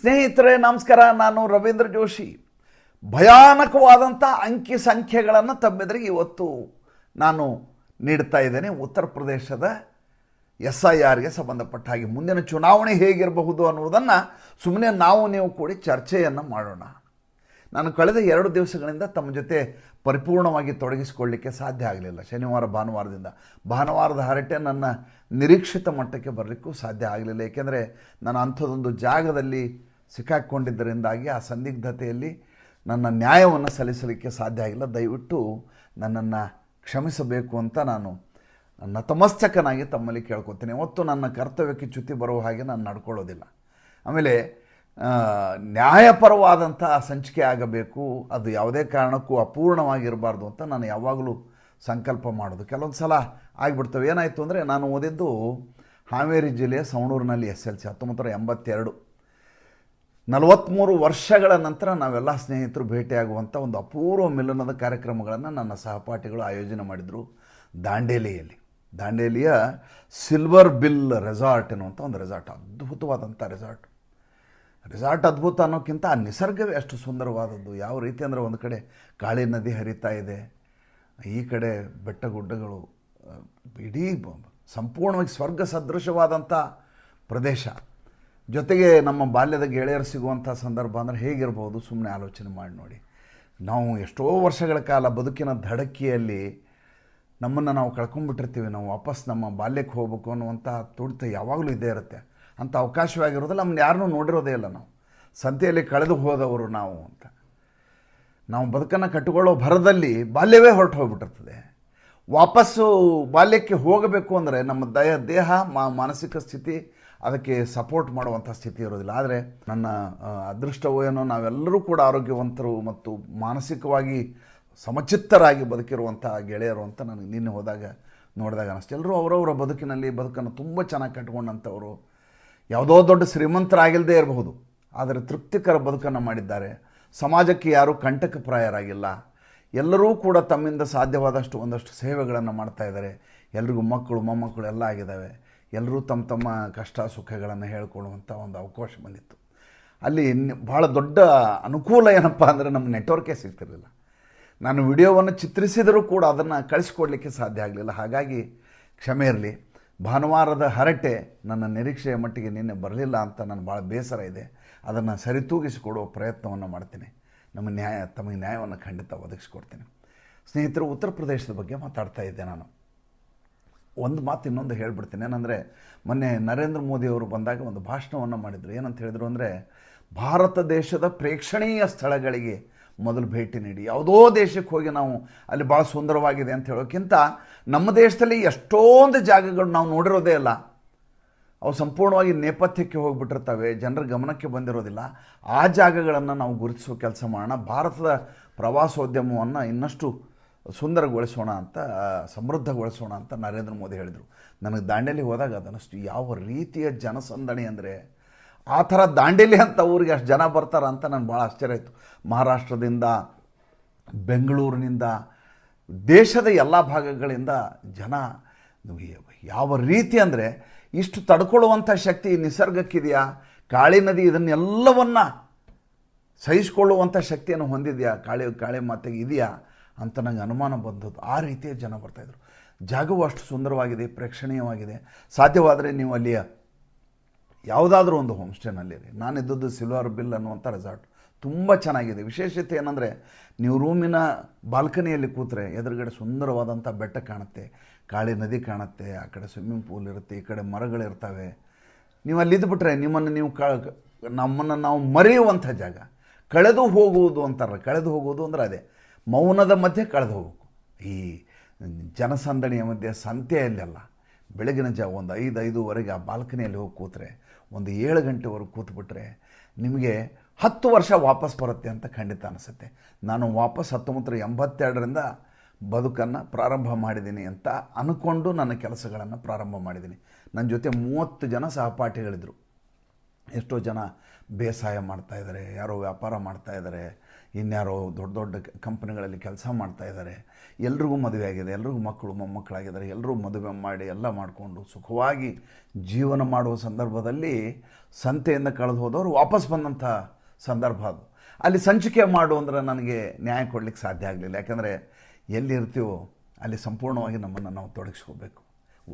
ಸ್ನೇಹಿತರೆ ನಮಸ್ಕಾರ. ನಾನು ರವೀಂದ್ರ ಜೋಶಿ. ಭಯಾನಕವಾದಂಥ ಅಂಕಿ ಸಂಖ್ಯೆಗಳನ್ನು ತಮ್ಮೆದುರಿಗೆ ಇವತ್ತು ನಾನು ನೀಡ್ತಾ ಇದ್ದೇನೆ. ಉತ್ತರ ಪ್ರದೇಶದ SIRಗೆ ಸಂಬಂಧಪಟ್ಟ ಹಾಗೆ ಮುಂದಿನ ಚುನಾವಣೆ ಹೇಗಿರಬಹುದು ಅನ್ನುವುದನ್ನು ಸುಮ್ಮನೆ ನೀವು ಕೂಡಿ ಚರ್ಚೆಯನ್ನು ಮಾಡೋಣ. ನಾನು ಕಳೆದ 2 ದಿವಸಗಳಿಂದ ತಮ್ಮ ಜೊತೆ ಪರಿಪೂರ್ಣವಾಗಿ ತೊಡಗಿಸಿಕೊಳ್ಳಲಿಕ್ಕೆ ಸಾಧ್ಯ ಆಗಲಿಲ್ಲ. ಶನಿವಾರ ಭಾನುವಾರದ ಹರಟೆ ನನ್ನ ನಿರೀಕ್ಷಿತ ಮಟ್ಟಕ್ಕೆ ಬರಲಿಕ್ಕೂ ಸಾಧ್ಯ ಆಗಲಿಲ್ಲ. ಏಕೆಂದರೆ ನಾನು ಅಂಥದ್ದೊಂದು ಜಾಗದಲ್ಲಿ ಸಿಕ್ಕಾಕ್ಕೊಂಡಿದ್ದರಿಂದಾಗಿ ಆ ಸಂದಿಗ್ಧತೆಯಲ್ಲಿ ನನ್ನ ನ್ಯಾಯವನ್ನು ಸಲ್ಲಿಸಲಿಕ್ಕೆ ಸಾಧ್ಯ ಆಗಿಲ್ಲ. ದಯವಿಟ್ಟು ನನ್ನನ್ನು ಕ್ಷಮಿಸಬೇಕು ಅಂತ ನಾನು ನತಮಸ್ತಕನಾಗಿ ತಮ್ಮಲ್ಲಿ ಕೇಳ್ಕೊತೀನಿ. ಇವತ್ತು ನನ್ನ ಕರ್ತವ್ಯಕ್ಕೆ ಚ್ಯುತಿ ಬರುವ ಹಾಗೆ ನಾನು ನಡ್ಕೊಳ್ಳೋದಿಲ್ಲ. ಆಮೇಲೆ ನ್ಯಾಯಪರವಾದಂಥ ಸಂಚಿಕೆ ಆಗಬೇಕು, ಅದು ಯಾವುದೇ ಕಾರಣಕ್ಕೂ ಅಪೂರ್ಣವಾಗಿರಬಾರ್ದು ಅಂತ ನಾನು ಯಾವಾಗಲೂ ಸಂಕಲ್ಪ ಮಾಡೋದು. ಕೆಲವೊಂದು ಸಲ ಆಗಿಬಿಡ್ತವೆ. ಏನಾಯಿತು ಅಂದರೆ, ನಾನು ಓದಿದ್ದು ಹಾವೇರಿ ಜಿಲ್ಲೆಯ ಸವಣೂರಿನಲ್ಲಿ SLC 1982. 43 ವರ್ಷಗಳ ನಂತರ ನಾವೆಲ್ಲ ಸ್ನೇಹಿತರು ಭೇಟಿಯಾಗುವಂಥ ಒಂದು ಅಪೂರ್ವ ಮಿಲನದ ಕಾರ್ಯಕ್ರಮಗಳನ್ನು ನನ್ನ ಸಹಪಾಠಿಗಳು ಆಯೋಜನೆ ಮಾಡಿದರು ದಾಂಡೇಲಿಯ ಸಿಲ್ವರ್ ಬಿಲ್ ರೆಸಾರ್ಟ್ ಎನ್ನುವಂಥ ಒಂದು ರೆಸಾರ್ಟ್. ಅದ್ಭುತವಾದಂಥ ರೆಸಾರ್ಟ್ ಅದ್ಭುತ ಅನ್ನೋಕ್ಕಿಂತ ಆ ನಿಸರ್ಗವೇ ಅಷ್ಟು ಸುಂದರವಾದದ್ದು. ಯಾವ ರೀತಿ ಅಂದರೆ, ಒಂದು ಕಡೆ ಕಾಳಿ ನದಿ ಹರಿತಾ ಇದೆ, ಈ ಕಡೆ ಬೆಟ್ಟ ಗುಡ್ಡಗಳು, ಇಡೀ ಸಂಪೂರ್ಣವಾಗಿ ಸ್ವರ್ಗ ಸದೃಶವಾದಂಥ ಪ್ರದೇಶ. ಜೊತೆಗೆ ನಮ್ಮ ಬಾಲ್ಯದ ಗೆಳೆಯರು ಸಿಗುವಂಥ ಸಂದರ್ಭ ಅಂದರೆ ಹೇಗಿರ್ಬೋದು ಸುಮ್ಮನೆ ಆಲೋಚನೆ ಮಾಡಿ ನೋಡಿ. ನಾವು ಎಷ್ಟೋ ವರ್ಷಗಳ ಕಾಲ ಬದುಕಿನ ಧಡಕಿಯಲ್ಲಿ ನಮ್ಮನ್ನು ನಾವು ಕಳ್ಕೊಂಡ್ಬಿಟ್ಟಿರ್ತೀವಿ. ನಾವು ವಾಪಸ್ ನಮ್ಮ ಬಾಲ್ಯಕ್ಕೆ ಹೋಗ್ಬೇಕು ಅನ್ನುವಂಥ ತುಡಿತ ಯಾವಾಗಲೂ ಇದ್ದೇ ಇರುತ್ತೆ. ಅಂಥ ಅವಕಾಶವಾಗಿರೋದಿಲ್ಲ. ನಮ್ಮನ್ನು ಯಾರನ್ನೂ ನೋಡಿರೋದೇ ಇಲ್ಲ. ನಾವು ಸಂತೆಯಲ್ಲಿ ಕಳೆದು ಹೋದವರು ಅಂತ ನಾವು ಬದುಕನ್ನು ಕಟ್ಟಿಕೊಳ್ಳೋ ಭರದಲ್ಲಿ ಬಾಲ್ಯವೇ ಹೊರಟು ಹೋಗ್ಬಿಟ್ಟಿರ್ತದೆ. ವಾಪಸ್ಸು ಬಾಲ್ಯಕ್ಕೆ ಹೋಗಬೇಕು ಅಂದರೆ ನಮ್ಮ ದೇಹ ಮಾನಸಿಕ ಸ್ಥಿತಿ ಅದಕ್ಕೆ ಸಪೋರ್ಟ್ ಮಾಡುವಂಥ ಸ್ಥಿತಿ ಇರೋದಿಲ್ಲ. ಆದರೆ ನನ್ನ ಅದೃಷ್ಟವೋ ಏನೋ, ನಾವೆಲ್ಲರೂ ಕೂಡ ಆರೋಗ್ಯವಂತರು ಮತ್ತು ಮಾನಸಿಕವಾಗಿ ಸಮಚಿತ್ತರಾಗಿ ಬದುಕಿರುವಂಥ ಗೆಳೆಯರು ಅಂತ ನನಗೆ ನಿನ್ನೆ ನೋಡಿದಾಗ ಅನ್ನಿಸ್ತು. ಎಲ್ಲರೂ ಅವರವರ ಬದುಕನ್ನು ತುಂಬ ಚೆನ್ನಾಗಿ ಕಟ್ಕೊಂಡಂಥವರು. ಯಾವುದೋ ದೊಡ್ಡ ಶ್ರೀಮಂತರಾಗಿಲ್ಲದೇ ಇರಬಹುದು, ಆದರೆ ತೃಪ್ತಿಕರ ಬದುಕನ್ನು ಮಾಡಿದ್ದಾರೆ. ಸಮಾಜಕ್ಕೆ ಯಾರೂ ಕಂಟಕಪ್ರಾಯರಾಗಿಲ್ಲ. ಎಲ್ಲರೂ ಕೂಡ ತಮ್ಮಿಂದ ಸಾಧ್ಯವಾದಷ್ಟು ಒಂದಷ್ಟು ಸೇವೆಗಳನ್ನು ಮಾಡ್ತಾ ಇದ್ದಾರೆ. ಎಲ್ರಿಗೂ ಮಕ್ಕಳು ಮೊಮ್ಮಕ್ಕಳು ಎಲ್ಲ ಆಗಿದ್ದಾವೆ. ಎಲ್ಲರೂ ತಮ್ಮ ಕಷ್ಟ ಸುಖಗಳನ್ನು ಹೇಳ್ಕೊಳ್ಳುವಂಥ ಒಂದು ಅವಕಾಶ ಬಂದಿತ್ತು. ಅಲ್ಲಿ ಭಾಳ ದೊಡ್ಡ ಅನುಕೂಲ ಏನಪ್ಪ ಅಂದರೆ, ನಮ್ಮ ನೆಟ್ವರ್ಕೇ ಸಿಗ್ತಿರಲಿಲ್ಲ. ನಾನು ವಿಡಿಯೋವನ್ನು ಚಿತ್ರಿಸಿದರೂ ಕೂಡ ಅದನ್ನು ಕಳಿಸ್ಕೊಡ್ಲಿಕ್ಕೆ ಸಾಧ್ಯ ಆಗಲಿಲ್ಲ. ಹಾಗಾಗಿ ಕ್ಷಮೆ ಇರಲಿ. ಭಾನುವಾರದ ಹರಟೆ ನನ್ನ ನಿರೀಕ್ಷೆಯ ಮಟ್ಟಿಗೆ ನಿನ್ನೆ ಬರಲಿಲ್ಲ ಅಂತ ನನಗೆ ಭಾಳ ಬೇಸರ ಇದೆ. ಅದನ್ನು ಸರಿತೂಗಿಸಿಕೊಡುವ ಪ್ರಯತ್ನವನ್ನು ಮಾಡ್ತೀನಿ. ತಮಗೆ ನ್ಯಾಯವನ್ನು ಖಂಡಿತ ಒದಗಿಸ್ಕೊಡ್ತೀನಿ. ಸ್ನೇಹಿತರು, ಉತ್ತರ ಪ್ರದೇಶದ ಬಗ್ಗೆ ಮಾತಾಡ್ತಾ ಇದ್ದೆ. ನಾನು ಒಂದು ಮಾತು ಇನ್ನೊಂದು ಹೇಳ್ಬಿಡ್ತೀನಿ. ಏನಂದರೆ, ಮೊನ್ನೆ ನರೇಂದ್ರ ಮೋದಿಯವರು ಬಂದಾಗ ಒಂದು ಭಾಷಣವನ್ನು ಮಾಡಿದರು. ಏನಂತ ಹೇಳಿದರು ಅಂದರೆ, ಭಾರತ ದೇಶದ ಪ್ರೇಕ್ಷಣೀಯ ಸ್ಥಳಗಳಿಗೆ ಮೊದಲು ಭೇಟಿ ನೀಡಿ. ಯಾವುದೋ ದೇಶಕ್ಕೆ ಹೋಗಿ ನಾವು ಅಲ್ಲಿ ಭಾಳ ಸುಂದರವಾಗಿದೆ ಅಂತ ಹೇಳೋಕ್ಕಿಂತ, ನಮ್ಮ ದೇಶದಲ್ಲಿ ಎಷ್ಟೊಂದು ಜಾಗಗಳು ನಾವು ನೋಡಿರೋದೇ ಇಲ್ಲ. ಅವು ಸಂಪೂರ್ಣವಾಗಿ ನೇಪಥ್ಯಕ್ಕೆ ಹೋಗಿಬಿಟ್ಟಿರ್ತವೆ, ಜನರ ಗಮನಕ್ಕೆ ಬಂದಿರೋದಿಲ್ಲ. ಆ ಜಾಗಗಳನ್ನು ನಾವು ಗುರುತಿಸೋ ಕೆಲಸ ಮಾಡೋಣ. ಭಾರತದ ಪ್ರವಾಸೋದ್ಯಮವನ್ನು ಇನ್ನಷ್ಟು ಸುಂದರಗೊಳಿಸೋಣ ಅಂತ, ಸಮೃದ್ಧಗೊಳಿಸೋಣ ಅಂತ ನರೇಂದ್ರ ಮೋದಿ ಹೇಳಿದರು. ನನಗೆ ದಾಂಡೇಲಿ ಹೋದಾಗ ಅದನ್ನಷ್ಟು ಯಾವ ರೀತಿಯ ಜನಸಂದಣಿ ಅಂದರೆ, ಆ ಥರ ದಾಂಡೇಲಿ ಅಂತ ಊರಿಗೆ ಅಷ್ಟು ಜನ ಬರ್ತಾರ ಅಂತ ನನಗೆ ಭಾಳ ಆಶ್ಚರ್ಯ ಆಯಿತು. ಮಹಾರಾಷ್ಟ್ರದಿಂದ, ಬೆಂಗಳೂರಿನಿಂದ, ದೇಶದ ಎಲ್ಲ ಭಾಗಗಳಿಂದ ಜನ ಯಾವ ರೀತಿ ಅಂದರೆ, ಇಷ್ಟು ತಡ್ಕೊಳ್ಳುವಂಥ ಶಕ್ತಿ ನಿಸರ್ಗಕ್ಕಿದೆಯಾ? ಕಾಳಿ ನದಿ ಇದನ್ನೆಲ್ಲವನ್ನು ಸಹಿಸಿಕೊಳ್ಳುವಂಥ ಶಕ್ತಿಯನ್ನು ಹೊಂದಿದೆಯಾ? ಕಾಳಿ ಮಾತೆಗೆ ಇದೆಯಾ ಅಂತ ನನಗೆ ಅನುಮಾನ ಬಂದದ್ದು. ಆ ರೀತಿಯ ಜನ ಬರ್ತಾಯಿದ್ರು. ಜಾಗವು ಅಷ್ಟು ಸುಂದರವಾಗಿದೆ, ಪ್ರೇಕ್ಷಣೀಯವಾಗಿದೆ. ಸಾಧ್ಯವಾದರೆ ನೀವು ಅಲ್ಲಿಯ ಯಾವುದಾದ್ರೂ ಒಂದು ಹೋಮ್ ಸ್ಟೇನಲ್ಲಿರಿ. ನಾನಿದ್ದದ್ದು ಸಿಲ್ವರ್ ಬಿಲ್ ಅನ್ನುವಂಥ ರೆಸಾರ್ಟ್. ತುಂಬ ಚೆನ್ನಾಗಿದೆ. ವಿಶೇಷತೆ ಏನಂದರೆ, ನೀವು ರೂಮಿನ ಬಾಲ್ಕನಿಯಲ್ಲಿ ಕೂತ್ರೆ ಎದುರುಗಡೆ ಸುಂದರವಾದಂಥ ಬೆಟ್ಟ ಕಾಣುತ್ತೆ, ಕಾಳಿ ನದಿ ಕಾಣುತ್ತೆ, ಆ ಕಡೆ ಸ್ವಿಮ್ಮಿಂಗ್ ಪೂಲ್ ಇರುತ್ತೆ, ಈ ಕಡೆ ಮರಗಳಿರ್ತವೆ. ನೀವು ಅಲ್ಲಿದ್ದುಬಿಟ್ರೆ ನಮ್ಮನ್ನು ನಾವು ಮರೆಯುವಂಥ ಜಾಗ. ಕಳೆದು ಹೋಗುವುದು ಅಂತಾರೆ. ಕಳೆದು ಹೋಗುವುದು ಅಂದರೆ ಅದೇ, ಮೌನದ ಮಧ್ಯೆ ಕಳೆದು ಹೋಗಬೇಕು. ಈ ಜನಸಂದಣಿಯ ಮಧ್ಯೆ ಸಂತೆಯಲ್ಲೆಲ್ಲ ಬೆಳಗಿನ ಜಾವ ಒಂದು 5-5:30 ಆ ಬಾಲ್ಕನಿಯಲ್ಲಿ ಹೋಗಿ ಕೂತ್ರೆ, ಒಂದು 7 ಗಂಟೆವರೆಗೆ ಕೂತ್ಬಿಟ್ರೆ ನಿಮಗೆ 10 ವರ್ಷ ವಾಪಸ್ ಬರುತ್ತೆ ಅಂತ ಖಂಡಿತ ಅನಿಸುತ್ತೆ. ನಾನು ವಾಪಸ್ 1982ರಿಂದ ಬದುಕನ್ನು ಪ್ರಾರಂಭ ಮಾಡಿದ್ದೀನಿ ಅಂತ ಅಂದ್ಕೊಂಡು ನನ್ನ ಕೆಲಸಗಳನ್ನು ಪ್ರಾರಂಭ ಮಾಡಿದ್ದೀನಿ. ನನ್ನ ಜೊತೆ 30 ಜನ ಸಹಪಾಠಿಗಳಿದ್ದರು. ಎಷ್ಟೋ ಜನ ಬೇಸಾಯ ಮಾಡ್ತಾಯಿದ್ದಾರೆ, ಯಾರೋ ವ್ಯಾಪಾರ ಮಾಡ್ತಾಯಿದ್ದಾರೆ, ಇನ್ಯಾರೋ ದೊಡ್ಡ ದೊಡ್ಡ ಕಂಪ್ನಿಗಳಲ್ಲಿ ಕೆಲಸ ಮಾಡ್ತಾ ಇದ್ದಾರೆ, ಎಲ್ರಿಗೂ ಮದುವೆ ಆಗಿದೆ, ಎಲ್ರಿಗೂ ಮಕ್ಕಳು ಮೊಮ್ಮಕ್ಕಳಾಗಿದ್ದಾರೆ, ಎಲ್ಲರೂ ಮದುವೆ ಮಾಡಿ ಎಲ್ಲ ಮಾಡಿಕೊಂಡು ಸುಖವಾಗಿ ಜೀವನ ಮಾಡುವ ಸಂದರ್ಭದಲ್ಲಿ ಸಂತೆಯಿಂದ ಕಳೆದು ಹೋದವರು ವಾಪಸ್ ಬಂದಂಥ ಸಂದರ್ಭ ಅದು. ಅಲ್ಲಿ ಸಂಚಿಕೆ ಮಾಡು ಅಂದರೆ ನನಗೆ ನ್ಯಾಯ ಕೊಡಲಿಕ್ಕೆ ಸಾಧ್ಯ ಆಗಲಿಲ್ಲ. ಯಾಕಂದರೆ ಎಲ್ಲಿರ್ತೀವೋ ಅಲ್ಲಿ ಸಂಪೂರ್ಣವಾಗಿ ನಮ್ಮನ್ನು ನಾವು ತೊಡಗಿಸ್ಕೋಬೇಕು.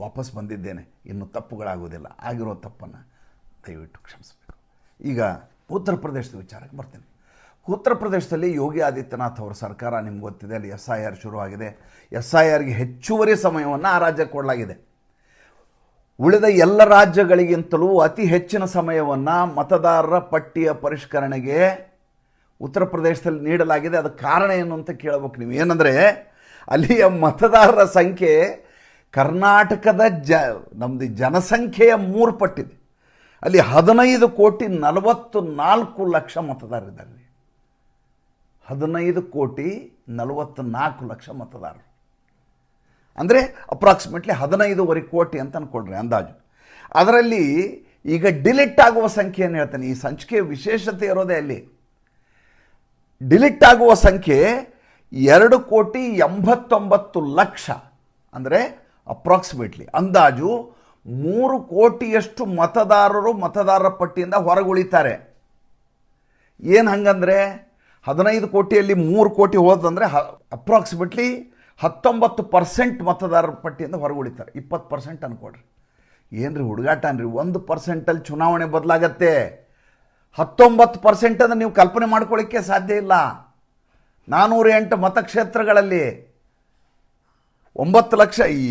ವಾಪಸ್ ಬಂದಿದ್ದೇನೆ, ಇನ್ನು ತಪ್ಪುಗಳಾಗೋದಿಲ್ಲ, ಆಗಿರೋ ತಪ್ಪನ್ನು ದಯವಿಟ್ಟು ಕ್ಷಮಿಸಬೇಕು. ಈಗ ಉತ್ತರ ಪ್ರದೇಶದ ವಿಚಾರಕ್ಕೆ ಬರ್ತೀನಿ. ಉತ್ತರ ಪ್ರದೇಶದಲ್ಲಿ ಯೋಗಿ ಆದಿತ್ಯನಾಥ್ ಅವರ ಸರ್ಕಾರ ನಿಮ್ಗೆ ಗೊತ್ತಿದೆ, ಅಲ್ಲಿ SIR ಶುರುವಾಗಿದೆ. SIRಗೆ ಹೆಚ್ಚುವರಿ ಸಮಯವನ್ನು ಆ ರಾಜ್ಯಕ್ಕೆ ಕೊಡಲಾಗಿದೆ. ಉಳಿದ ಎಲ್ಲ ರಾಜ್ಯಗಳಿಗಿಂತಲೂ ಅತಿ ಹೆಚ್ಚಿನ ಸಮಯವನ್ನು ಮತದಾರರ ಪಟ್ಟಿಯ ಪರಿಷ್ಕರಣೆಗೆ ಉತ್ತರ ಪ್ರದೇಶದಲ್ಲಿ ನೀಡಲಾಗಿದೆ. ಅದಕ್ಕೆ ಕಾರಣ ಏನು ಅಂತ ಕೇಳಬೇಕು ನೀವು. ಏನಂದರೆ ಅಲ್ಲಿಯ ಮತದಾರರ ಸಂಖ್ಯೆ ಕರ್ನಾಟಕದ ನಮ್ಮದು ಜನಸಂಖ್ಯೆಯ 3 ಪಟ್ಟಿದೆ. ಅಲ್ಲಿ 15,44,00,000 ಮತದಾರರಿದ್ದಾರೆ. 15,44,00,000 ಮತದಾರರು ಅಂದರೆ ಅಪ್ರಾಕ್ಸಿಮೇಟ್ಲಿ 15.5 ಕೋಟಿ ಅಂತ ಅಂದ್ಕೊಳ್ರಿ ಅಂದಾಜು. ಅದರಲ್ಲಿ ಈಗ ಡಿಲಿಟ್ ಆಗುವ ಸಂಖ್ಯೆಯನ್ನು ಹೇಳ್ತಾನೆ. ಈ ಸಂಚಿಕೆಯ ವಿಶೇಷತೆ ಇರೋದೇ ಅಲ್ಲಿ. ಡಿಲಿಟ್ ಆಗುವ ಸಂಖ್ಯೆ 2,89,00,000 ಅಂದರೆ ಅಪ್ರಾಕ್ಸಿಮೇಟ್ಲಿ ಅಂದಾಜು 3 ಕೋಟಿಯಷ್ಟು ಮತದಾರರು ಮತದಾರರ ಪಟ್ಟಿಯಿಂದ ಹೊರಗುಳಿತಾರೆ. ಏನು ಹಂಗಂದರೆ 15 ಕೋಟಿಯಲ್ಲಿ 3 ಕೋಟಿ ಹೋದಂದರೆ ಅಪ್ರಾಕ್ಸಿಮೇಟ್ಲಿ 19% ಮತದಾರರ ಪಟ್ಟಿಯಿಂದ ಹೊರಗುಳಿತಾರೆ. 20% ಅಂದ್ಕೊಡ್ರಿ. ಏನ್ರಿ ಹುಡುಗಾಟ ಅನ್ರಿ, 1%ಅಲ್ಲಿ ಚುನಾವಣೆ ಬದಲಾಗತ್ತೆ. 19% ಅಂದರೆ ನೀವು ಕಲ್ಪನೆ ಮಾಡ್ಕೊಳ್ಳಿಕ್ಕೆ ಸಾಧ್ಯ ಇಲ್ಲ. 408 ಮತಕ್ಷೇತ್ರಗಳಲ್ಲಿ 9 ಲಕ್ಷ, ಈ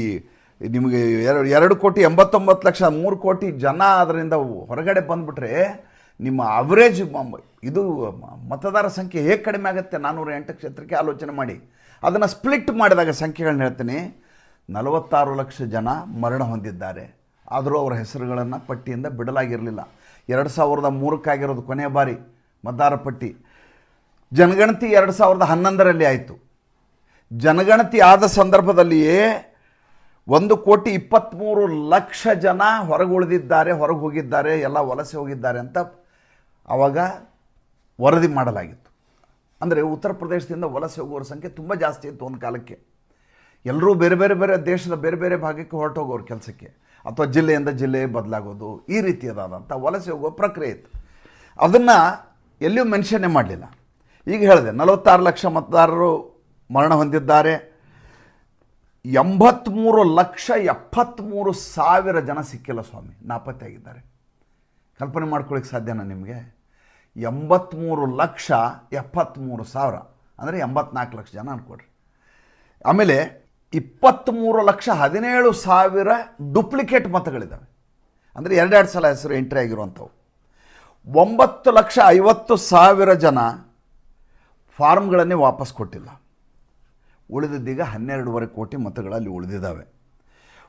ನಿಮಗೆ 2,89,00,000 3 ಕೋಟಿ ಜನ ಅದರಿಂದ ಹೊರಗಡೆ ಬಂದುಬಿಟ್ರೆ ನಿಮ್ಮ ಅವರೇಜ್ ಇದು ಮತದಾರ ಸಂಖ್ಯೆ ಹೇಗೆ ಕಡಿಮೆ ಆಗುತ್ತೆ? 408 ಕ್ಷೇತ್ರಕ್ಕೆ ಆಲೋಚನೆ ಮಾಡಿ. ಅದನ್ನು ಸ್ಪ್ಲಿಟ್ ಮಾಡಿದಾಗ ಸಂಖ್ಯೆಗಳನ್ನ ಹೇಳ್ತೀನಿ. 46 ಲಕ್ಷ ಜನ ಮರಣ ಹೊಂದಿದ್ದಾರೆ. ಆದರೂ ಅವರ ಹೆಸರುಗಳನ್ನು ಪಟ್ಟಿಯಿಂದ ಬಿಡಲಾಗಿರಲಿಲ್ಲ. 2003 ಕೊನೆಯ ಬಾರಿ ಮತದಾರ ಪಟ್ಟಿ. ಜನಗಣತಿ 2011ರಲ್ಲಿ ಆಯಿತು. ಜನಗಣತಿ ಆದ ಸಂದರ್ಭದಲ್ಲಿಯೇ 1,23,00,000 ಜನ ಹೊರಗೆ ಉಳಿದಿದ್ದಾರೆ, ಹೊರಗೆ ಹೋಗಿದ್ದಾರೆ, ಎಲ್ಲ ವಲಸೆ ಹೋಗಿದ್ದಾರೆ ಅಂತ ಆವಾಗ ವರದಿ ಮಾಡಲಾಗಿತ್ತು. ಅಂದರೆ ಉತ್ತರ ಪ್ರದೇಶದಿಂದ ವಲಸೆ ಹೋಗೋರ ಸಂಖ್ಯೆ ತುಂಬ ಜಾಸ್ತಿ ಇತ್ತು ಒಂದು ಕಾಲಕ್ಕೆ. ಎಲ್ಲರೂ ಬೇರೆ ಬೇರೆ ದೇಶದ ಬೇರೆ ಬೇರೆ ಭಾಗಕ್ಕೆ ಹೊರಟೋಗೋರು ಕೆಲಸಕ್ಕೆ, ಅಥವಾ ಜಿಲ್ಲೆಯಿಂದ ಜಿಲ್ಲೆ ಬದಲಾಗೋದು, ಈ ರೀತಿಯಾದಂಥ ವಲಸೆ ಹೋಗೋ ಪ್ರಕ್ರಿಯೆ ಇತ್ತು. ಅದನ್ನು ಎಲ್ಲಿಯೂ ಮೆನ್ಷನ್ನೇ ಮಾಡಲಿಲ್ಲ. ಈಗ ಹೇಳಿದೆ 46 ಲಕ್ಷ ಮತದಾರರು ಮರಣ ಹೊಂದಿದ್ದಾರೆ. 83,73,000 ಜನ ಸಿಕ್ಕಿಲ್ಲ ಸ್ವಾಮಿ, ನಾಪತ್ತೆಯಾಗಿದ್ದಾರೆ. ಕಲ್ಪನೆ ಮಾಡ್ಕೊಳ್ಳಿಕ್ಕೆ ಸಾಧ್ಯನಾ ನಿಮಗೆ? 83,73,000 ಅಂದರೆ 84 ಲಕ್ಷ ಜನ ಅಂದ್ಕೊಡ್ರಿ. ಆಮೇಲೆ 23,17,000 ಡೂಪ್ಲಿಕೇಟ್ ಮತಗಳಿದ್ದಾವೆ. ಅಂದರೆ 2 ಸಲ ಹೆಸರು ಎಂಟ್ರಿ ಆಗಿರುವಂಥವು. 9,50,000 ಜನ ಫಾರ್ಮ್ಗಳನ್ನೇ ವಾಪಸ್ ಕೊಟ್ಟಿಲ್ಲ. ಉಳಿದಿದ್ದೀಗ 12.5 ಕೋಟಿ ಮತಗಳಲ್ಲಿ ಉಳಿದಿದ್ದಾವೆ.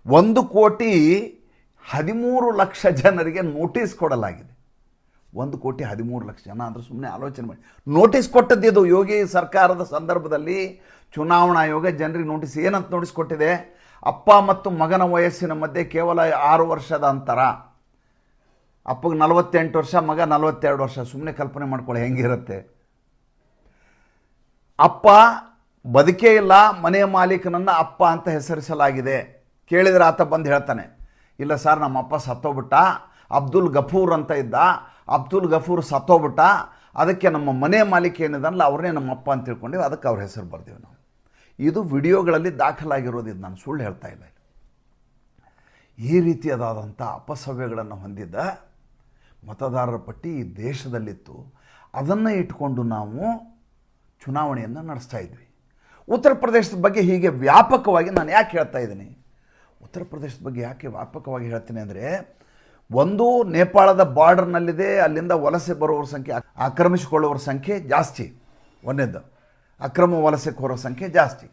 1,13,00,000 ಜನರಿಗೆ ನೋಟಿಸ್ ಕೊಡಲಾಗಿದೆ. 1,13,00,000 ಜನ ಅಂದರೆ ಸುಮ್ಮನೆ ಆಲೋಚನೆ ಮಾಡಿ. ನೋಟಿಸ್ ಕೊಟ್ಟದ್ದು ಯೋಗಿ ಸರ್ಕಾರದ ಸಂದರ್ಭದಲ್ಲಿ ಚುನಾವಣಾ ಆಯೋಗ ಜನರಿಗೆ ನೋಟಿಸ್ ಏನಂತ ನೋಟಿಸ್ ಕೊಟ್ಟಿದೆ? ಅಪ್ಪ ಮತ್ತು ಮಗನ ವಯಸ್ಸಿನ ಮಧ್ಯೆ ಕೇವಲ 6 ವರ್ಷದ ಅಂತರ. ಅಪ್ಪಗೆ 48 ವರ್ಷ, ಮಗ 42 ವರ್ಷ. ಸುಮ್ಮನೆ ಕಲ್ಪನೆ ಮಾಡ್ಕೊಳ್ಳಿ ಹೆಂಗಿರುತ್ತೆ. ಅಪ್ಪ ಬದುಕೇ ಇಲ್ಲ, ಮನೆಯ ಮಾಲೀಕನನ್ನು ಅಪ್ಪ ಅಂತ ಹೆಸರಿಸಲಾಗಿದೆ. ಕೇಳಿದರೆ ಆತ ಬಂದು ಹೇಳ್ತಾನೆ, ಇಲ್ಲ ಸರ್ ನಮ್ಮ ಅಪ್ಪ ಸತ್ತೋಗ್ಬಿಟ್ಟ, ಅಬ್ದುಲ್ ಗಫೂರ್ ಅಂತ ಇದ್ದ, ಅಬ್ದುಲ್ ಗಫೂರ್ ಸತ್ತೋಗ್ಬಿಟ್ಟ, ಅದಕ್ಕೆ ನಮ್ಮ ಮನೆ ಮಾಲೀಕ ಏನಿದಲ್ಲ ಅವ್ರನ್ನೇ ನಮ್ಮ ಅಪ್ಪ ಅಂತ ತಿಳ್ಕೊಂಡಿವಿ, ಅದಕ್ಕೆ ಅವ್ರ ಹೆಸರು ಬರ್ತೀವಿ ನಾವು. ಇದು ವಿಡಿಯೋಗಳಲ್ಲಿ ದಾಖಲಾಗಿರೋದು, ಇದು ನಾನು ಸುಳ್ಳು ಹೇಳ್ತಾ ಇಲ್ಲ. ಈ ರೀತಿಯಾದಂಥ ಅಪಸವ್ಯಗಳನ್ನು ಹೊಂದಿದ್ದ ಮತದಾರರ ಪಟ್ಟಿ ಈ ದೇಶದಲ್ಲಿತ್ತು. ಅದನ್ನು ಇಟ್ಕೊಂಡು ನಾವು ಚುನಾವಣೆಯನ್ನು ನಡೆಸ್ತಾ ಇದ್ವಿ. ಉತ್ತರ ಪ್ರದೇಶದ ಬಗ್ಗೆ ಹೀಗೆ ವ್ಯಾಪಕವಾಗಿ ನಾನು ಯಾಕೆ ಹೇಳ್ತಾ ಇದ್ದೀನಿ? ಉತ್ತರ ಪ್ರದೇಶದ ಬಗ್ಗೆ ಯಾಕೆ ವ್ಯಾಪಕವಾಗಿ ಹೇಳ್ತೀನಿ ಅಂದರೆ, ಒಂದು ನೇಪಾಳದ ಬಾರ್ಡರ್ನಲ್ಲಿದೆ, ಅಲ್ಲಿಂದ ವಲಸೆ ಬರುವವರ ಸಂಖ್ಯೆ, ಆಕ್ರಮಿಸಿಕೊಳ್ಳುವವರ ಸಂಖ್ಯೆ ಜಾಸ್ತಿ. ಒಂದನೇದು ಅಕ್ರಮ ವಲಸೆಕೋರರ ಸಂಖ್ಯೆ ಜಾಸ್ತಿ.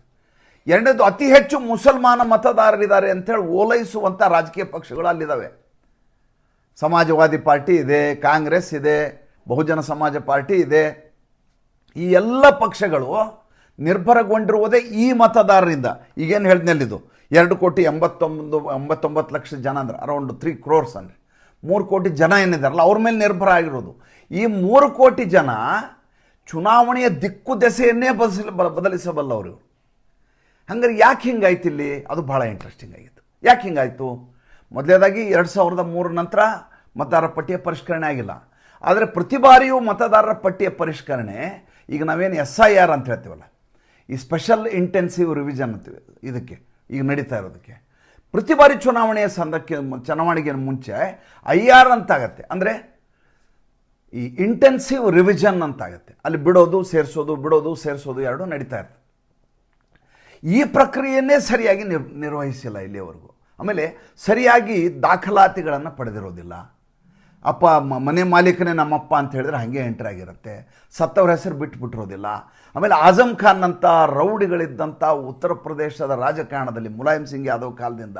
ಎರಡನೇದು ಅತಿ ಹೆಚ್ಚು ಮುಸಲ್ಮಾನ ಮತದಾರರಿದ್ದಾರೆ ಅಂಥೇಳಿ ಓಲೈಸುವಂಥ ರಾಜಕೀಯ ಪಕ್ಷಗಳು ಅಲ್ಲಿದ್ದಾವೆ. ಸಮಾಜವಾದಿ ಪಾರ್ಟಿ ಇದೆ, ಕಾಂಗ್ರೆಸ್ ಇದೆ, ಬಹುಜನ ಸಮಾಜ ಪಾರ್ಟಿ ಇದೆ. ಈ ಎಲ್ಲ ಪಕ್ಷಗಳು ನಿರ್ಭರಗೊಂಡಿರುವುದೇ ಈ ಮತದಾರರಿಂದ. ಈಗೇನು ಹೇಳಿದ್ನಲ್ಲಿದು 2,89,00,000 ಜನ ಅಂದರೆ ಅರೌಂಡ್ 3 crores ಅಂದರೆ 3 ಕೋಟಿ ಜನ ಏನಿದಾರಲ್ಲ ಅವ್ರ ಮೇಲೆ ನಿರ್ಭರ ಆಗಿರೋದು. ಈ 3 ಕೋಟಿ ಜನ ಚುನಾವಣೆಯ ದಿಕ್ಕು ದೆಸೆಯನ್ನೇ ಬದಲಿಸಬಲ್ಲವರು. ಹಂಗಾರೆ ಯಾಕೆ ಹಿಂಗಾಯ್ತು ಇಲ್ಲಿ? ಅದು ಭಾಳ ಇಂಟ್ರೆಸ್ಟಿಂಗ್ ಆಗಿತ್ತು. ಯಾಕೆ ಹಿಂಗಾಯಿತು? ಮೊದಲನೇದಾಗಿ 2003 ನಂತರ ಮತದಾರರ ಪಟ್ಟಿಯ ಪರಿಷ್ಕರಣೆ ಆಗಿಲ್ಲ. ಆದರೆ ಪ್ರತಿ ಬಾರಿಯೂ ಮತದಾರರ ಪಟ್ಟಿಯ ಪರಿಷ್ಕರಣೆ, ಈಗ ನಾವೇನು SIR ಅಂತ ಹೇಳ್ತೀವಲ್ಲ, ಈ ಸ್ಪೆಷಲ್ ಇಂಟೆನ್ಸಿವ್ ರಿವಿಷನ್ ಅಂತೀವಿ, ಇದಕ್ಕೆ ಈಗ ನಡೀತಾ ಇರೋದಕ್ಕೆ ಪ್ರತಿ ಬಾರಿ ಚುನಾವಣೆಗೆ ಮುಂಚೆ IR ಅಂತಾಗತ್ತೆ. ಅಂದರೆ ಈ ಇಂಟೆನ್ಸಿವ್ ರಿವಿಷನ್ ಅಂತಾಗತ್ತೆ. ಅಲ್ಲಿ ಬಿಡೋದು ಸೇರಿಸೋದು ಎರಡೂ ನಡೀತಾ ಇರ್ತದೆ. ಈ ಪ್ರಕ್ರಿಯೆಯನ್ನೇ ಸರಿಯಾಗಿ ನಿರ್ವಹಿಸಿಲ್ಲ ಇಲ್ಲಿಯವರೆಗೂ. ಆಮೇಲೆ ಸರಿಯಾಗಿ ದಾಖಲಾತಿಗಳನ್ನು ಪಡೆದಿರೋದಿಲ್ಲ. ಮನೆ ಮಾಲೀಕನೇ ನಮ್ಮಪ್ಪ ಅಂತ ಹೇಳಿದ್ರೆ ಹಾಗೆ ಎಂಟ್ರಿ ಆಗಿರುತ್ತೆ. ಸತ್ತವ್ರ ಹೆಸರು ಬಿಟ್ಟುಬಿಟ್ಟಿರೋದಿಲ್ಲ. ಆಮೇಲೆ ಆಜಮ್ ಖಾನ್ ಅಂತ ರೌಡಿಗಳಿದ್ದಂಥ ಉತ್ತರ ಪ್ರದೇಶದ ರಾಜಕಾರಣದಲ್ಲಿ ಮುಲಾಯಂ ಸಿಂಗ್ ಯಾದವ್ ಕಾಲದಿಂದ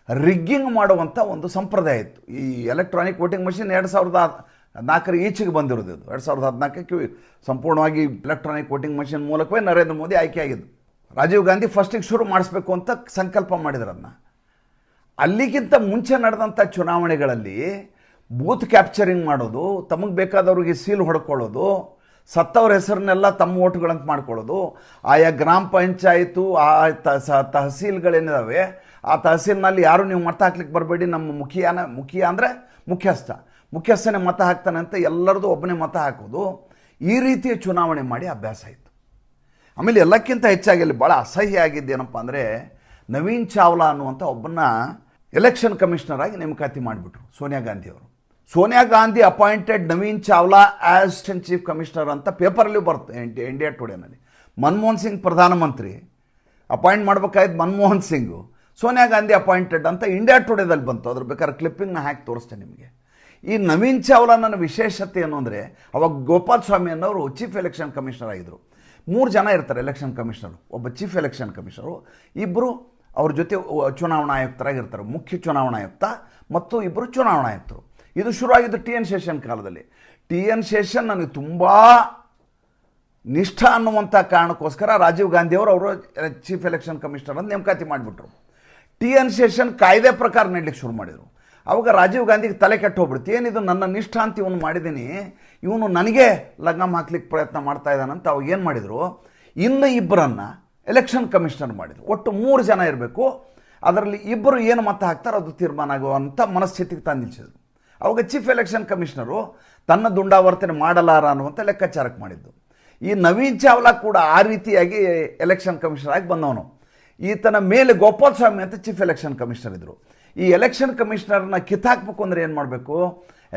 ರಿಗ್ಗಿಂಗ್ ಮಾಡುವಂಥ ಒಂದು ಸಂಪ್ರದಾಯ ಇತ್ತು. ಈ ಎಲೆಕ್ಟ್ರಾನಿಕ್ ವೋಟಿಂಗ್ ಮಷಿನ್ 2004 ಈಚೆಗೆ ಬಂದಿರೋದು. ಇದು 2014ಕ್ಕೆ ಸಂಪೂರ್ಣವಾಗಿ ಎಲೆಕ್ಟ್ರಾನಿಕ್ ವೋಟಿಂಗ್ ಮಷಿನ್ ಮೂಲಕವೇ ನರೇಂದ್ರ ಮೋದಿ ಆಯ್ಕೆಯಾಗಿದ್ದು. ರಾಜೀವ್ ಗಾಂಧಿ ಫಸ್ಟಿಗೆ ಶುರು ಮಾಡಿಸ್ಬೇಕು ಅಂತ ಸಂಕಲ್ಪ ಮಾಡಿದ್ರನ್ನ. ಅಲ್ಲಿಗಿಂತ ಮುಂಚೆ ನಡೆದಂಥ ಚುನಾವಣೆಗಳಲ್ಲಿ ಬೂತ್ ಕ್ಯಾಪ್ಚರಿಂಗ್ ಮಾಡೋದು, ತಮಗೆ ಬೇಕಾದವ್ರಿಗೆ ಸೀಲ್ ಹೊಡ್ಕೊಳ್ಳೋದು, ಸತ್ತವ್ರ ಹೆಸರನ್ನೆಲ್ಲ ತಮ್ಮ ಓಟುಗಳಂತ ಮಾಡ್ಕೊಳ್ಳೋದು, ಆಯಾ ಗ್ರಾಮ ಪಂಚಾಯಿತು ತಹಸೀಲ್ಗಳೇನಿದಾವೆ ಆ ತಹಸೀಲ್ನಲ್ಲಿ ಯಾರು ನೀವು ಮತ ಹಾಕ್ಲಿಕ್ಕೆ ಬರಬೇಡಿ, ನಮ್ಮ ಮುಖಿಯ ಅಂದರೆ ಮುಖ್ಯಸ್ಥನೇ ಮತ ಹಾಕ್ತಾನೆ ಅಂತ ಎಲ್ಲರದು ಒಬ್ಬನೇ ಮತ ಹಾಕೋದು, ಈ ರೀತಿಯ ಚುನಾವಣೆ ಮಾಡಿ ಅಭ್ಯಾಸ ಆಯಿತು. ಆಮೇಲೆ ಎಲ್ಲಕ್ಕಿಂತ ಹೆಚ್ಚಾಗಿ ಅಲ್ಲಿ ಭಾಳ ಅಸಹ್ಯ ಆಗಿದ್ದೇನಪ್ಪ ಅಂದರೆ, ನವೀನ್ ಚಾವ್ಲಾ ಅನ್ನುವಂಥ ಒಬ್ಬನ್ನ ಎಲೆಕ್ಷನ್ ಕಮಿಷನರ್ ಆಗಿ ನೇಮಕಾತಿ ಮಾಡಿಬಿಟ್ರು Sonia Gandhi appointed Naveen Chawla as chief commissioner ಅಂತ ಪೇಪರಲ್ಲಿ ಬರುತ್ತೆ ಇಂಡಿಯಾ ಟುಡೇನಲ್ಲಿ. ಮನಮೋಹನ್ ಸಿಂಗ್ ಪ್ರಧಾನಮಂತ್ರಿ ಅಪಾಯಿಂಟ್ ಮಾಡ್ಬೇಕಾಯ್ತು ಮನಮೋಹನ್ ಸಿಂಗು, ಸೋನಿಯಾ ಗಾಂಧಿ ಅಪಾಯಿಂಟೆಡ್ ಅಂತ ಇಂಡಿಯಾ ಟುಡೇದಲ್ಲಿ ಬಂತು. ಅದ್ರ ಬೇಕಾದ್ರೆ ಕ್ಲಿಪ್ಪಿಂಗ್ನ ಹಾಕಿ ತೋರಿಸ್ತೇನೆ ನಿಮಗೆ. ಈ ನವೀನ್ ಚಾವ್ಲಾ ನನ್ನ ವಿಶೇಷತೆ ಏನು ಅಂದರೆ, ಅವಾಗ ಗೋಪಾಲ್ ಸ್ವಾಮಿ ಅನ್ನೋರು ಚೀಫ್ ಎಲೆಕ್ಷನ್ ಕಮಿಷನರ್ ಆಗಿದ್ದರು. 3 ಜನ ಇರ್ತಾರೆ ಎಲೆಕ್ಷನ್ ಕಮಿಷನರು. ಒಬ್ಬ ಚೀಫ್ ಎಲೆಕ್ಷನ್ ಕಮಿಷನರು, ಇಬ್ಬರು ಅವ್ರ ಜೊತೆ ಚುನಾವಣಾ ಆಯುಕ್ತರಾಗಿರ್ತಾರೆ, ಮುಖ್ಯ ಚುನಾವಣಾ ಆಯುಕ್ತ ಮತ್ತು ಇಬ್ಬರು ಚುನಾವಣಾ ಆಯುಕ್ತರು. ಇದು ಶುರುವಾಗಿದ್ದು TN ಶೇಷನ್ ಕಾಲದಲ್ಲಿ. TN ಶೇಷನ್ ನನಗೆ ತುಂಬ ನಿಷ್ಠ ಅನ್ನುವಂಥ ಕಾರಣಕ್ಕೋಸ್ಕರ ರಾಜೀವ್ ಗಾಂಧಿಯವರು ಚೀಫ್ ಎಲೆಕ್ಷನ್ ಕಮಿಷನರ್ ಅಂತ ನೇಮಕಾತಿ ಮಾಡಿಬಿಟ್ರು. TN ಶೇಷನ್ ಕಾಯ್ದೆ ಪ್ರಕಾರ ನಡೀಲಿಕ್ಕೆ ಶುರು ಮಾಡಿದರು. ಅವಾಗ ರಾಜೀವ್ ಗಾಂಧಿಗೆ ತಲೆ ಕೆಟ್ಟು ಹೋಗ್ಬಿಡ್ತು, ಏನಿದು ನನ್ನ ನಿಷ್ಠ ಅಂತ ಇವನು ಮಾಡಿದ್ದೀನಿ, ಇವನು ನನಗೆ ಲಗಾಮ್ ಹಾಕ್ಲಿಕ್ಕೆ ಪ್ರಯತ್ನ ಮಾಡ್ತಾ ಇದ್ದಾನಂತ ಅವಾಗ ಏನು ಮಾಡಿದರು, ಇನ್ನು ಇಬ್ಬರನ್ನು ಎಲೆಕ್ಷನ್ ಕಮಿಷನರ್ ಮಾಡಿದರು. ಒಟ್ಟು 3 ಜನ ಇರಬೇಕು, ಅದರಲ್ಲಿ ಇಬ್ಬರು ಏನು ಮತ ಹಾಕ್ತಾರೋ ಅದು ತೀರ್ಮಾನ ಆಗುವಂಥ ಮನಸ್ಥಿತಿಗೆ ತಂದು ನಿಲ್ಲಿಸಿದ್ರು. ಅವಾಗ ಚೀಫ್ ಎಲೆಕ್ಷನ್ ಕಮಿಷನರು ತನ್ನ ದುಂಡಾವರ್ತನೆ ಮಾಡಲಾರ ಅನ್ನುವಂಥ ಲೆಕ್ಕಾಚಾರಕ್ಕೆ ಮಾಡಿದ್ದು. ಈ ನವೀನ್ ಚಾವ್ಲಾ ಕೂಡ ಆ ರೀತಿಯಾಗಿ ಎಲೆಕ್ಷನ್ ಕಮಿಷನರ್ ಆಗಿ ಬಂದವನು. ಈತನ ಮೇಲೆ ಗೋಪಾಲ್ ಸ್ವಾಮಿ ಅಂತ ಚೀಫ್ ಎಲೆಕ್ಷನ್ ಕಮಿಷನರ್ ಇದ್ದರು. ಈ ಎಲೆಕ್ಷನ್ ಕಮಿಷನರ್ನ ಕಿತ್ತಾಕ್ಬೇಕು ಅಂದರೆ ಏನು ಮಾಡಬೇಕು,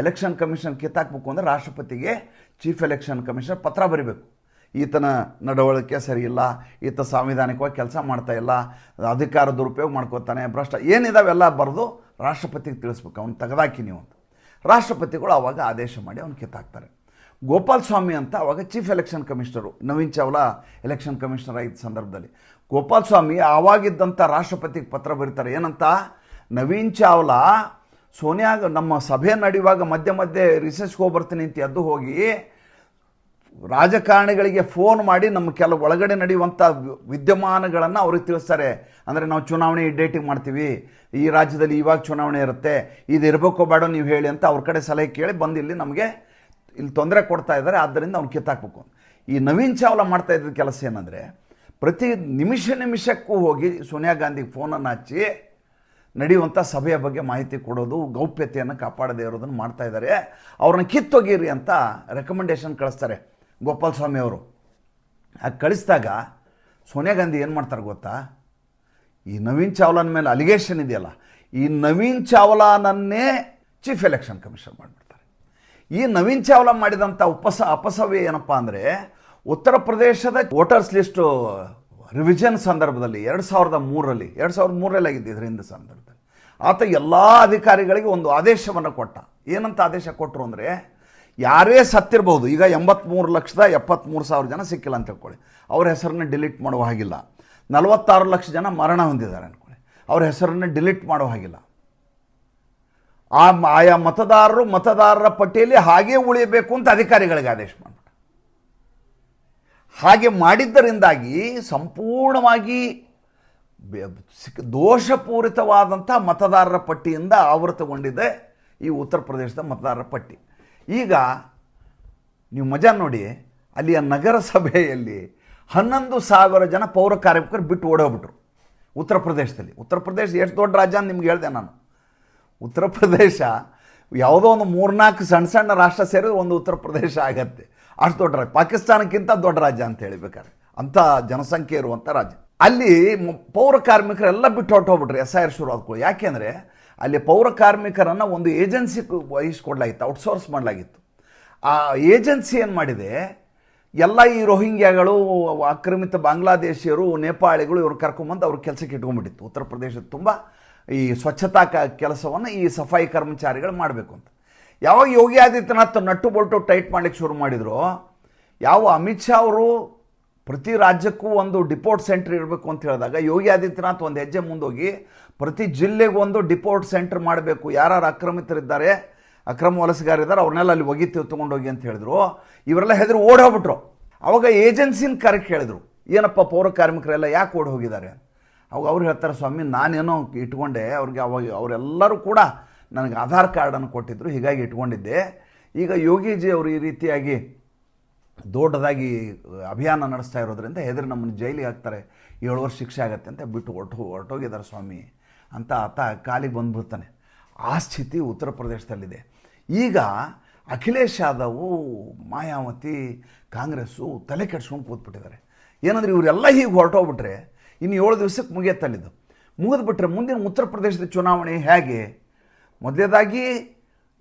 ಎಲೆಕ್ಷನ್ ಕಮಿಷನ್ ಕಿತ್ತಾಕ್ಬೇಕು ಅಂದರೆ ರಾಷ್ಟ್ರಪತಿಗೆ ಚೀಫ್ ಎಲೆಕ್ಷನ್ ಕಮಿಷನರ್ ಪತ್ರ ಬರೀಬೇಕು. ಈತನ ನಡವಳಿಕೆ ಸರಿ ಇಲ್ಲ, ಈತ ಸಾಂವಿಧಾನಿಕವಾಗಿ ಕೆಲಸ ಮಾಡ್ತಾ ಇಲ್ಲ, ಅಧಿಕಾರ ದುರುಪಯೋಗ ಮಾಡ್ಕೋತಾನೆ, ಭ್ರಷ್ಟ ಏನಿದಾವೆಲ್ಲ ಬರೆದು ರಾಷ್ಟ್ರಪತಿಗೆ ತಿಳಿಸ್ಬೇಕು, ಅವ್ನು ತೆಗೆದಾಕಿ ನೀವು ಅಂತ. ರಾಷ್ಟ್ರಪತಿಗಳು ಆವಾಗ ಆದೇಶ ಮಾಡಿ ಅವ್ನು ಕಿತ್ತಾಕ್ತಾರೆ. ಗೋಪಾಲ್ ಸ್ವಾಮಿ ಅಂತ ಆವಾಗ chief election commissioner, Naveen Chawla election commissioner ಆಗಿದ್ದ ಸಂದರ್ಭದಲ್ಲಿ ಗೋಪಾಲ್ ಸ್ವಾಮಿ ಆವಾಗಿದ್ದಂಥ ರಾಷ್ಟ್ರಪತಿಗೆ ಪತ್ರ ಬರೀತಾರೆ. ಏನಂತ, ನವೀನ್ ಚಾವ್ಲಾ ನಮ್ಮ ಸಭೆ ನಡೆಯುವಾಗ ಮಧ್ಯೆ ರಿಸೆಸ್ಗೆ ಹೋಗ್ಬರ್ತೀನಿ ಅಂತ ಎದ್ದು ಹೋಗಿ ರಾಜಕಾರಣಿಗಳಿಗೆ ಫೋನ್ ಮಾಡಿ ನಮ್ಮ ಕೆಲವು ಒಳಗಡೆ ನಡೆಯುವಂಥ ವಿದ್ಯಮಾನಗಳನ್ನು ಅವ್ರಿಗೆ ತಿಳಿಸ್ತಾರೆ. ಅಂದರೆ ನಾವು ಚುನಾವಣೆ ಈ ಡೇಟಿಗೆ ಮಾಡ್ತೀವಿ, ಈ ರಾಜ್ಯದಲ್ಲಿ ಇವಾಗ ಚುನಾವಣೆ ಇರುತ್ತೆ, ಇದು ಇರಬೇಕೋ ಬೇಡೋ ನೀವು ಹೇಳಿ ಅಂತ ಅವ್ರ ಕಡೆ ಸಲಹೆ ಕೇಳಿ ಬಂದು ಇಲ್ಲಿ ನಮಗೆ ಇಲ್ಲಿ ತೊಂದರೆ ಕೊಡ್ತಾ ಇದ್ದಾರೆ, ಆದ್ದರಿಂದ ಅವ್ನು ಕಿತ್ತಾಕ್ಬೇಕು. ಈ ನವೀನ್ ಚಾವ್ಲಾ ಮಾಡ್ತಾ ಇದ್ದ ಕೆಲಸ ಏನಂದರೆ, ಪ್ರತಿ ನಿಮಿಷಕ್ಕೂ ಹೋಗಿ ಸೋನಿಯಾ ಗಾಂಧಿಗೆ ಫೋನನ್ನು ಹಚ್ಚಿ ನಡೆಯುವಂಥ ಸಭೆಯ ಬಗ್ಗೆ ಮಾಹಿತಿ ಕೊಡೋದು, ಗೌಪ್ಯತೆಯನ್ನು ಕಾಪಾಡದೇ ಇರೋದನ್ನು ಮಾಡ್ತಾ ಇದ್ದಾರೆ. ಅವ್ರನ್ನ ಕಿತ್ತೊಗೀರಿ ಅಂತ ರೆಕಮೆಂಡೇಶನ್ ಕಳಿಸ್ತಾರೆ ಗೋಪಾಲ್ ಸ್ವಾಮಿ ಅವರು. ಹಾಗೆ ಕಳಿಸಿದಾಗ ಸೋನಿಯಾ ಗಾಂಧಿ ಏನು ಮಾಡ್ತಾರೆ ಗೊತ್ತಾ, ಈ ನವೀನ್ ಚಾವ್ಲಾನ ಮೇಲೆ ಅಲಿಗೇಷನ್ ಇದೆಯಲ್ಲ, ಈ ನವೀನ್ ಚಾವ್ಲಾನನ್ನೇ ಚೀಫ್ ಎಲೆಕ್ಷನ್ ಕಮಿಷನರ್ ಮಾಡಿಬಿಡ್ತಾರೆ. ಈ ನವೀನ್ ಚಾವ್ಲಾ ಮಾಡಿದಂಥ ಅಪಸವ್ಯ ಏನಪ್ಪ ಅಂದರೆ, ಉತ್ತರ ಪ್ರದೇಶದ ವೋಟರ್ಸ್ ಲಿಸ್ಟು ರಿವಿಷನ್ ಸಂದರ್ಭದಲ್ಲಿ 2003ರಲ್ಲಿ ಆಗಿದ್ದು. ಇದರಿಂದ ಸಂದರ್ಭದಲ್ಲಿ ಆತ ಎಲ್ಲ ಅಧಿಕಾರಿಗಳಿಗೆ ಒಂದು ಆದೇಶವನ್ನು ಕೊಟ್ಟ. ಏನಂತ ಆದೇಶ ಕೊಟ್ಟರು ಅಂದರೆ, ಯಾರೇ ಸತ್ತಿರ್ಬೋದು, ಈಗ 83,73,000 ಜನ ಸಿಕ್ಕಿಲ್ಲ ಅಂತ ಹೇಳ್ಕೊಳ್ಳಿ, ಅವ್ರ ಹೆಸರನ್ನ ಡಿಲೀಟ್ ಮಾಡುವ ಹಾಗಿಲ್ಲ. 46 ಲಕ್ಷ ಜನ ಮರಣ ಹೊಂದಿದ್ದಾರೆ ಅಂದ್ಕೊಳ್ಳಿ, ಅವ್ರ ಹೆಸರನ್ನ ಡಿಲೀಟ್ ಮಾಡುವ ಹಾಗಿಲ್ಲ. ಆಯಾ ಮತದಾರರ ಪಟ್ಟಿಯಲ್ಲಿ ಹಾಗೇ ಉಳಿಯಬೇಕು ಅಂತ ಅಧಿಕಾರಿಗಳಿಗೆ ಆದೇಶ ಮಾಡಿಬಿಟ್ಟ. ಹಾಗೆ ಮಾಡಿದ್ದರಿಂದಾಗಿ ಸಂಪೂರ್ಣವಾಗಿ ದೋಷಪೂರಿತವಾದಂಥ ಮತದಾರರ ಪಟ್ಟಿಯಿಂದ ಆವೃತಗೊಂಡಿದೆ ಈ ಉತ್ತರ ಪ್ರದೇಶದ ಮತದಾರರ ಪಟ್ಟಿ. ಈಗ ನೀವು ಮಜಾ ನೋಡಿ, ಅಲ್ಲಿಯ ನಗರಸಭೆಯಲ್ಲಿ 11,000 ಜನ ಪೌರ ಕಾರ್ಮಿಕರು ಬಿಟ್ಟು ಓಡೋಗ್ಬಿಟ್ರು ಉತ್ತರ ಪ್ರದೇಶದಲ್ಲಿ. ಉತ್ತರ ಪ್ರದೇಶ ಎಷ್ಟು ದೊಡ್ಡ ರಾಜ್ಯ ಅಂತ ನಿಮ್ಗೆ ಹೇಳಿದೆ ನಾನು. ಉತ್ತರ ಪ್ರದೇಶ ಯಾವುದೋ ಒಂದು 3-4 ಸಣ್ಣ ಸಣ್ಣ ರಾಷ್ಟ್ರ ಸೇರಿದ್ರೆ ಒಂದು ಉತ್ತರ ಪ್ರದೇಶ ಆಗತ್ತೆ. ಅಷ್ಟು ದೊಡ್ಡ ರಾಜ್ಯ, ಪಾಕಿಸ್ತಾನಕ್ಕಿಂತ ದೊಡ್ಡ ರಾಜ್ಯ ಅಂತ ಹೇಳ್ಬೇಕಾದ್ರೆ ಅಂಥ ಜನಸಂಖ್ಯೆ ಇರುವಂಥ ರಾಜ್ಯ. ಅಲ್ಲಿ ಪೌರ ಕಾರ್ಮಿಕರೆಲ್ಲ ಬಿಟ್ಟು ಹೊರಟೋಗ್ಬಿಟ್ರು SIR ಶುರು ಆದ್ಕೊಳ್ಳಿ. ಯಾಕೆಂದರೆ ಅಲ್ಲಿ ಪೌರ ಕಾರ್ಮಿಕರನ್ನು ಒಂದು ಏಜೆನ್ಸಿ ವಹಿಸ್ಕೊಡ್ಲಾಗಿತ್ತು, ಔಟ್ಸೋರ್ಸ್ ಮಾಡಲಾಗಿತ್ತು. ಆ ಏಜೆನ್ಸಿ ಏನು ಮಾಡಿದೆ, ಎಲ್ಲ ಈ ರೋಹಿಂಗ್ಯಾಗಳು, ಆಕ್ರಮಿತ ಬಾಂಗ್ಲಾದೇಶಿಯರು, ನೇಪಾಳಿಗಳು ಇವ್ರು ಕರ್ಕೊಂಬಂದು ಅವ್ರ ಕೆಲಸಕ್ಕೆ ಇಟ್ಕೊಂಡ್ಬಿಟ್ಟಿತ್ತು. ಉತ್ತರ ಪ್ರದೇಶದ ತುಂಬ ಈ ಸ್ವಚ್ಛತಾ ಕೆಲಸವನ್ನು ಈ ಸಫಾಯಿ ಕರ್ಮಚಾರಿಗಳು ಮಾಡಬೇಕು ಅಂತ. ಯಾವಾಗ Yogi Adityanath nut Bolt tight ಮಾಡಲಿಕ್ಕೆ ಶುರು ಮಾಡಿದ್ರು, ಯಾವ ಅಮಿತ್ ಶಾ ಅವರು ಪ್ರತಿ ರಾಜ್ಯಕ್ಕೂ ಒಂದು ಡಿಪೋರ್ಟ್ ಸೆಂಟರ್ ಇರಬೇಕು ಅಂತ ಹೇಳಿದಾಗ ಯೋಗಿ ಆದಿತ್ಯನಾಥ್ ಒಂದು ಹೆಜ್ಜೆ ಮುಂದೋಗಿ ಪ್ರತಿ ಜಿಲ್ಲೆಗೂ ಒಂದು ಡಿಪೋರ್ಟ್ ಸೆಂಟರ್ ಮಾಡಬೇಕು, ಯಾರು ಅಕ್ರಮಿತರಿದ್ದಾರೆ, ಅಕ್ರಮ ವಲಸಿಗಾರಿದ್ದಾರೆ ಅವ್ರನ್ನೆಲ್ಲ ಅಲ್ಲಿ ಒಗಿತೀವಿ ತೊಗೊಂಡೋಗಿ ಅಂತ ಹೇಳಿದ್ರು. ಇವರೆಲ್ಲ ಹೆದರು ಓಡಿ ಹೋಗ್ಬಿಟ್ರು. ಅವಾಗ ಏಜೆನ್ಸಿನ ಕರೆಕ್ಟ್ ಹೇಳಿದ್ರು, ಏನಪ್ಪ ಪೌರ ಕಾರ್ಮಿಕರೆಲ್ಲ ಯಾಕೆ ಓಡಿ ಹೋಗಿದ್ದಾರೆ? ಅವಾಗ ಅವ್ರು ಹೇಳ್ತಾರೆ, ಸ್ವಾಮಿ ನಾನೇನೋ ಇಟ್ಕೊಂಡೆ, ಅವ್ರಿಗೆ ಅವಾಗ ಅವರೆಲ್ಲರೂ ಕೂಡ ನನಗೆ ಆಧಾರ್ ಕಾರ್ಡನ್ನು ಕೊಟ್ಟಿದ್ದರು, ಹೀಗಾಗಿ ಇಟ್ಕೊಂಡಿದ್ದೆ. ಈಗ ಯೋಗಿಜಿ ಅವರು ಈ ರೀತಿಯಾಗಿ ದೊಡ್ಡದಾಗಿ ಅಭಿಯಾನ ನಡೆಸ್ತಾ ಇರೋದ್ರಿಂದ ಹೆದರಿ ನಮ್ಮನ್ನು ಜೈಲಿಗೆ ಹಾಕ್ತಾರೆ, 7 ವರ್ಷ ಶಿಕ್ಷೆ ಆಗುತ್ತೆ ಅಂತ ಬಿಟ್ಟು ಹೊರಟೋಗಿದ್ದಾರೆ ಸ್ವಾಮಿ ಅಂತ ಆತ ಕಾಲಿಗೆ ಬಂದ್ಬಿಡ್ತಾನೆ. ಆ ಸ್ಥಿತಿ ಉತ್ತರ ಪ್ರದೇಶದಲ್ಲಿದೆ. ಈಗ ಅಖಿಲೇಶ್ ಯಾದವ್, ಮಾಯಾವತಿ, ಕಾಂಗ್ರೆಸ್ಸು ತಲೆ ಕೆಡ್ಸ್ಕೊಂಡು ಕೂತ್ಬಿಟ್ಟಿದ್ದಾರೆ. ಏನಂದರೆ ಇವರೆಲ್ಲ ಹೀಗೆ ಹೊರಟೋಗ್ಬಿಟ್ರೆ ಇನ್ನು 7 ದಿವಸಕ್ಕೆ ಮುಗಿಯತ್ತಲ್ಲಿದ್ದು. ಮುಗಿದ್ಬಿಟ್ರೆ ಮುಂದಿನ ಉತ್ತರ ಪ್ರದೇಶದ ಚುನಾವಣೆ ಹೇಗೆ? ಮೊದಲೇದಾಗಿ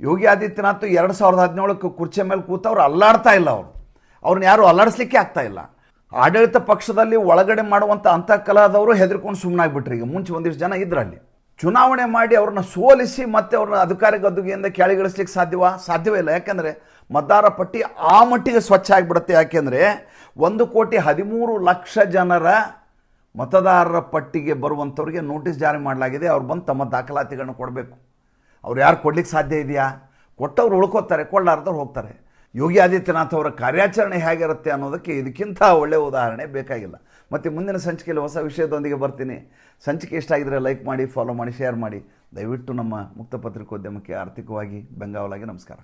ಯೋಗಿ ಆದಿತ್ಯನಾಥ್ 2017ಕ್ಕೆ ಕುರ್ಚಿ ಮೇಲೆ ಕೂತವ್ರು ಅಲ್ಲಾಡ್ತಾ ಇಲ್ಲ. ಅವ್ರನ್ನ ಯಾರು ಅಲ್ಲಾಡಿಸ್ಲಿಕ್ಕೆ ಆಗ್ತಾ ಇಲ್ಲ. ಆಡಳಿತ ಪಕ್ಷದಲ್ಲಿ ಒಳಗಡೆ ಮಾಡುವಂಥ ಅಂತಃಕಲಹದವರು ಹೆದರ್ಕೊಂಡು ಸುಮ್ಮನಾಗ್ಬಿಟ್ರಿ. ಈಗ ಮುಂಚೆ ಒಂದಿಷ್ಟು ಜನ ಇದ್ರಲ್ಲಿ ಚುನಾವಣೆ ಮಾಡಿ ಅವ್ರನ್ನ ಸೋಲಿಸಿ ಮತ್ತೆ ಅವ್ರನ್ನ ಅಧಿಕಾರಿ ಗದ್ದುಗೆಯಿಂದ ಕೆಳಗಿಳಿಸ್ಲಿಕ್ಕೆ ಸಾಧ್ಯವೇ ಇಲ್ಲ. ಯಾಕೆಂದರೆ ಮತದಾರ ಪಟ್ಟಿ ಆ ಮಟ್ಟಿಗೆ ಸ್ವಚ್ಛ ಆಗಿಬಿಡುತ್ತೆ. ಯಾಕೆಂದರೆ 1,13,00,000 ಜನರ ಮತದಾರರ ಪಟ್ಟಿಗೆ ಬರುವಂಥವ್ರಿಗೆ ನೋಟಿಸ್ ಜಾರಿ ಮಾಡಲಾಗಿದೆ. ಅವ್ರು ಬಂದು ತಮ್ಮ ದಾಖಲಾತಿಗಳನ್ನ ಕೊಡಬೇಕು. ಅವ್ರು ಯಾರು ಕೊಡ್ಲಿಕ್ಕೆ ಸಾಧ್ಯ ಇದೆಯಾ? ಕೊಟ್ಟವ್ರು ಉಳ್ಕೋತಾರೆ, ಕೊಳ್ಳಾರ್ದವ್ರು ಹೋಗ್ತಾರೆ. ಯೋಗಿ ಆದಿತ್ಯನಾಥ್ ಅವರ ಕಾರ್ಯಾಚರಣೆ ಹೇಗಿರುತ್ತೆ ಅನ್ನೋದಕ್ಕೆ ಇದಕ್ಕಿಂತ ಒಳ್ಳೆಯ ಉದಾಹರಣೆ ಬೇಕಾಗಿಲ್ಲ. ಮತ್ತು ಮುಂದಿನ ಸಂಚಿಕೆಯಲ್ಲಿ ಹೊಸ ವಿಷಯದೊಂದಿಗೆ ಬರ್ತೀನಿ. ಸಂಚಿಕೆ ಇಷ್ಟ ಆಗಿದ್ರೆ ಲೈಕ್ ಮಾಡಿ, ಫಾಲೋ ಮಾಡಿ, ಶೇರ್ ಮಾಡಿ. ದಯವಿಟ್ಟು ನಮ್ಮ ಮುಕ್ತ ಪತ್ರಿಕೋದ್ಯಮಕ್ಕೆ ಆರ್ಥಿಕವಾಗಿ ಬೆಂಗಾವಲಾಗಿ ನಮಸ್ಕಾರ.